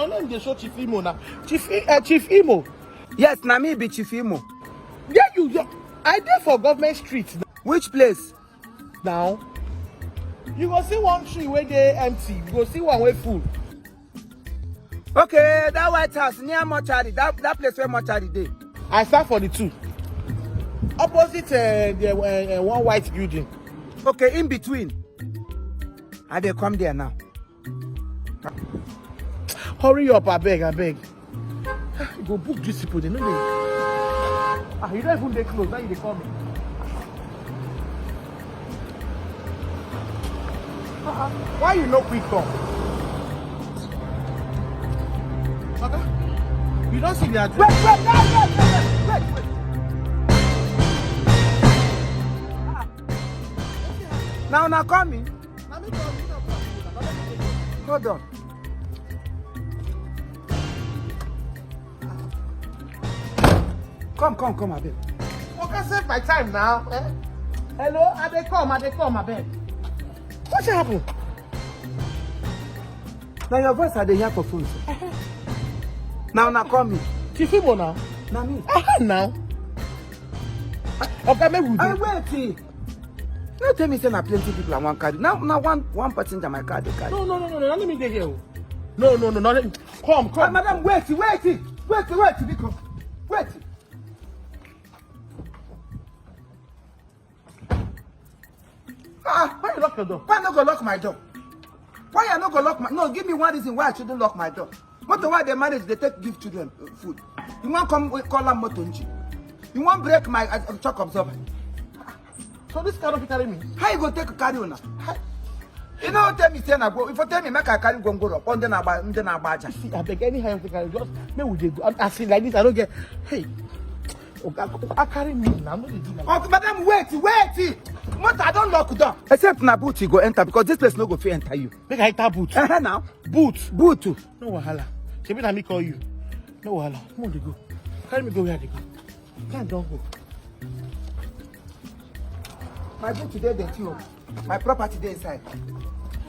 your name dey show Chief Imo now. Chief Imo. Yes, na me be Chief Imo. Yeah, I dey for government street now. Which place? Now, you go see one tree where they empty. You go see one way full. Okay, that White House near mortuary. That place where mortuary dey. I start for the two. Opposite the one white building. Okay, in between. I dey come there now. Hurry up, I beg. You go book these people. They know they. You don't even dey close. Now you dey call me. Why you no quick come? Okay. You don't see the address. Wait. Now call me. Hold on. Come, abeg. Okay, save my time now. Eh? Hello, I dey come, abeg. What happened? Now your voice I dey hear for phone. Now call me. Chief Imo now. Now me. Now. Okay, maybe we do. Wait. No tell me say na plenty people I want carry. Now one passenger my car dey carry. No. Let me dey here. No. Come. Madam, wait. Because wait. Why you lock your door? Why not go lock my door? Why you not go lock my? No, give me one reason why I shouldn't lock my door. Motor why they manage, they give children food. You want come call them motonji? You want break my shock absorber? So this cannot carry me. How you go take a carry on? You know, tell me say na go. If you tell me make I carry go up, on then I baja. See, I beg any higher carry. Just me we dey go. I see like this. I don't get. Hey, I carry me now. No dey do like. Oh, madam, wait. Motor, I don't lock door. Except na boot you go enter because this place no go fit enter you. Make I enter boot. Now. Boot too. No wahala. Shebi na me call you. No wahala. Come on, dey go. Carry me go where they go. Can't don't go. My boot today dey too. My property dey inside.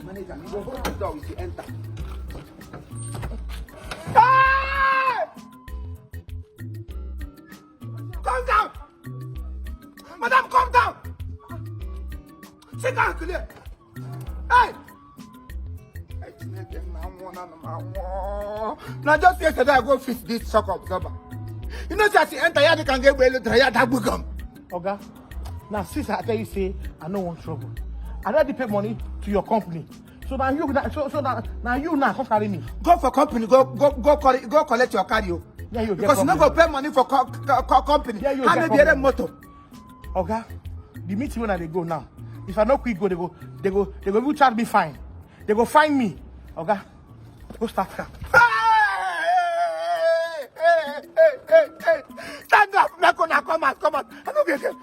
Manager, you go hold the door if you enter. Hey! Come down! Madam, come down! Sit down, clear. Hey! Now just yesterday I go fix this shock absorber. You know that you enter here, they can get well to here that bugum. Oga, now since I tell you say I no want trouble, I already pay money to your company. So now you now you come carry me. Go for company, go collect your car, you. Yeah, you because you not go pay money for company. Yeah, you how may be a motor? Oga, the meeting when they go now. If I no quick go, they go even charge me fine. They go find me. Oga, go start car. Hey. Stand up, Mekona, come out. I don't get it.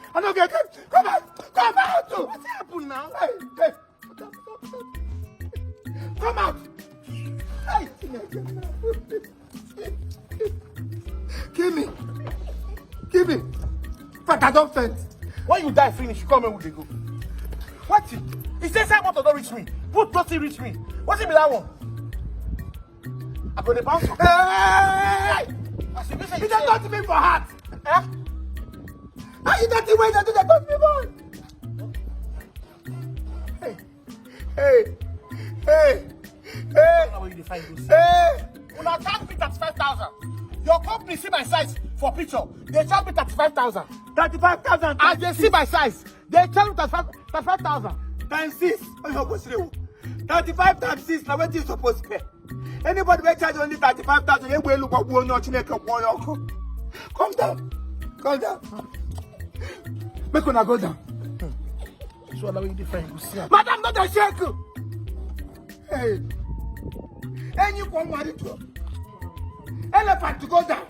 Come out. What's happened now? Hey. Come out. Hey. Give me. But I don't faint. When you die finish, you come here with the go. What? He says I want to don't reach me. Boot doesn't reach me. What's it be that one? I'm gonna bounce. Hey! You don't touch me for heart. Eh? Are you not the way that you don't touch me for? Hey. How will you define this? Hey. When I charge me 35,000, your company see my size for picture. They charge me 35,000. 35,000. And they see my size. They charge me 35,000. Times 6. 35 times 6. Now what you supposed to pay? Anybody may charge only 35,000. You will look at one or two. Calm down. Make una go down. So how will you define this? Madam, not a shake. Hey. And you come marry to elephant to go down.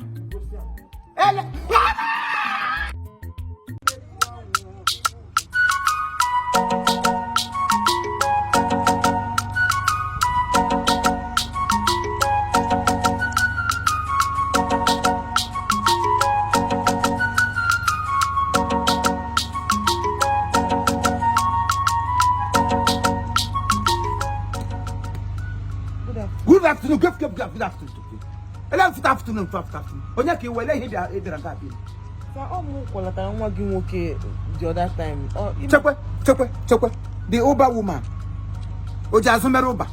Good afternoon. good afternoon to you. Good afternoon. Onye ka iwele ihe bịa edere nga bi. Sa ọ mụ kwọlatara nwa gị nwoke the other time. Chekwe. The Uber woman. O ji azụ mere Uber.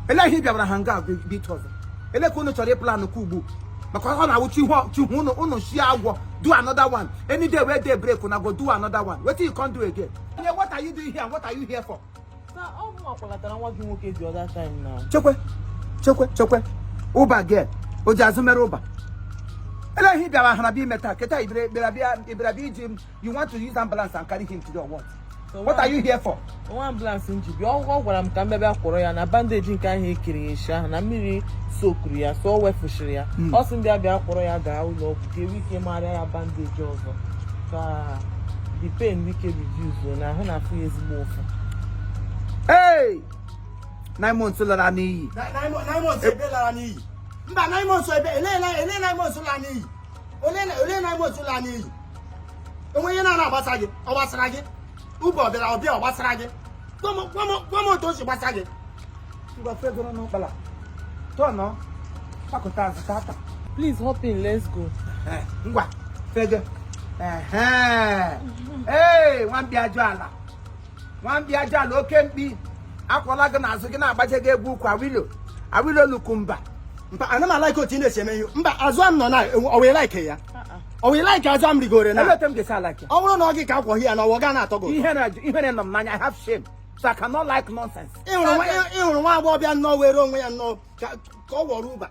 Ele ihe bịara ha nga bi tozo. Ele ka unu chọrọ plan ku ugbu. Maka ọ na awuchi hu unu shi agwọ do another one. Any day where they break una go do another one. Wetin you can't do again? What are you doing here and what are you here for? Sa ọ mụ kwọlatara nwa gị nwoke the other time now. Chekwe. Uber girl. O ji azụ mere Uber. Ele ihe bịara ha na bi meta keta ibere bi jim. You want to use ambulance and carry him to do what? So what are you here for? One ambulance nji bi ọ gwara m ka mbebe akwọrọ ya na bandage nke ahụ ekiri ya sha na mmiri sokuru ya so o wefushiri ya. Ọ sị ndị abịa akwọrọ ya gaa ụlọ ọgwụ ka ewike mara ya bandage ọzọ. Ka the pain wike reduce na ahụ na afụ ya ezigbo ụfụ. Hey! 9 months lara n'iyi. 9 months ebe lara n'iyi. Mba 9 months ebe ele 9 months lara n'iyi. Ole 9 months lara n'iyi. Onwe ihe na-agbasa gị, ọ gbasara gị. Ubo bịara ọbịa ọ gbasara gị. Kwamo otu o si gbasa gị. Ngwa fegoro n'ụkpala. Tọnọ. Pakụta azụ tata. Please hop in, let's go. Ngwa fege. Hey, nwambịa ajọ ala oke mkpi. Akwọla gị n'azụ gị na-agbaje gị egwu ukwu awilo lukumba. Mba ana m like otu ị na-esi eme ihe. Mba azụ am nọ na o wee like ya. O wee like azụ am rigoro na. Elotem gị sa like ya. Ọ bụrụ na ọ gị ka akwọ ya na ọwọ ga na-atọ gị. Ihe nọ m n'anya, I have shame. So I cannot like nonsense. Ịhụrụ nwa agbọghọbịa nnọọ were onwe ya nnọọ ka ọ wọrọ Uber.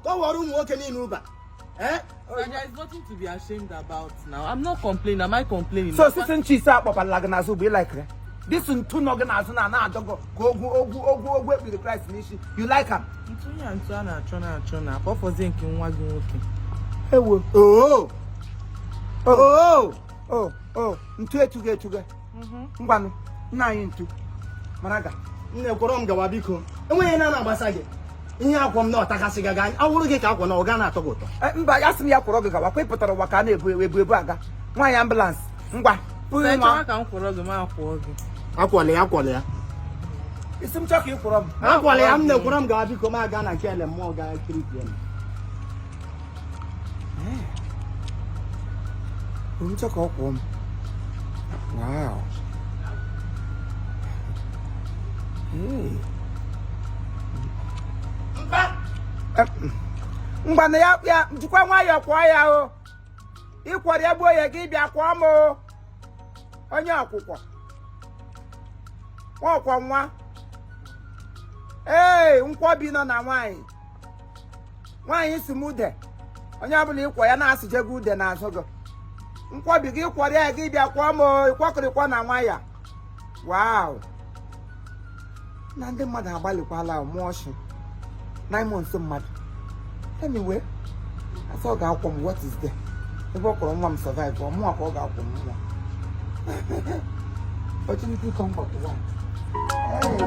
Ka ọ wọrọ ụmụ nwoke niile Uber. There is nothing to be ashamed about now. I'm not complaining. Am I complaining? So sisin chise akpọpala gị n'azụ bụ like ya. This ntu nọ gị n'azụ na-adọgọ ka ogwu ekpiri Christ n'isi. You like am? Ntu ya ntu a na-achọ na akpọfọzie nke nwa gị nwoke. Ewo. Ntu etuga. Ngwanụ nna anyị ntu. Maraga. Nne kwọrọ m gawa biko. Enweghị na-agbasa gị. Ihe akwọ m na ọtakasị gị gaa. Awụrụ gị ka akwọ na ọ ga na-atọ gị ụtọ. Mba ya sị m ya kwọrọ gị gawa. Kwa ịpụtara ụwa ka a na-ebu aga. Nwaanyị ambulance. Ngwa. Nwa ka m kwọrọ gị ma akwọ gị. Akwọla ya. Isi m chọ ka ị kwọrọ m. Akwọla ya m na-ekwọrọ m gawa biko ma aga na nke ele mmụọ ga kiripie m. M chọ ka ọ kwọọ m. Wow. Mgba na ya njikwa nwayọọ kwọọ ya o. Ịkwọrọ ya gbuo ya gị bịa kwọọ m o. Onye ọkwụkwọ. Ọkwọ nwa. Nkwobi nọ na nwaanyị. Nwaanyị si m ude. Onye ọbụla ịkwọ ya na-asịje gị ude n'azụ gị. Nkwobi gị kwọrọ ya gị bịa kwọọ m o. Ịkwọkịrịkwọ na nwa ya. Wow. Na ndị mmadụ agbalịkwala mụọ ọchị. 9 months mmadụ. Anyway, I thought I got what is there. Ebe ọ kọrọ nwa m survive, ọ mụọ ka ọ ga-akwọ m nwa. Opportunity come for one. Hey.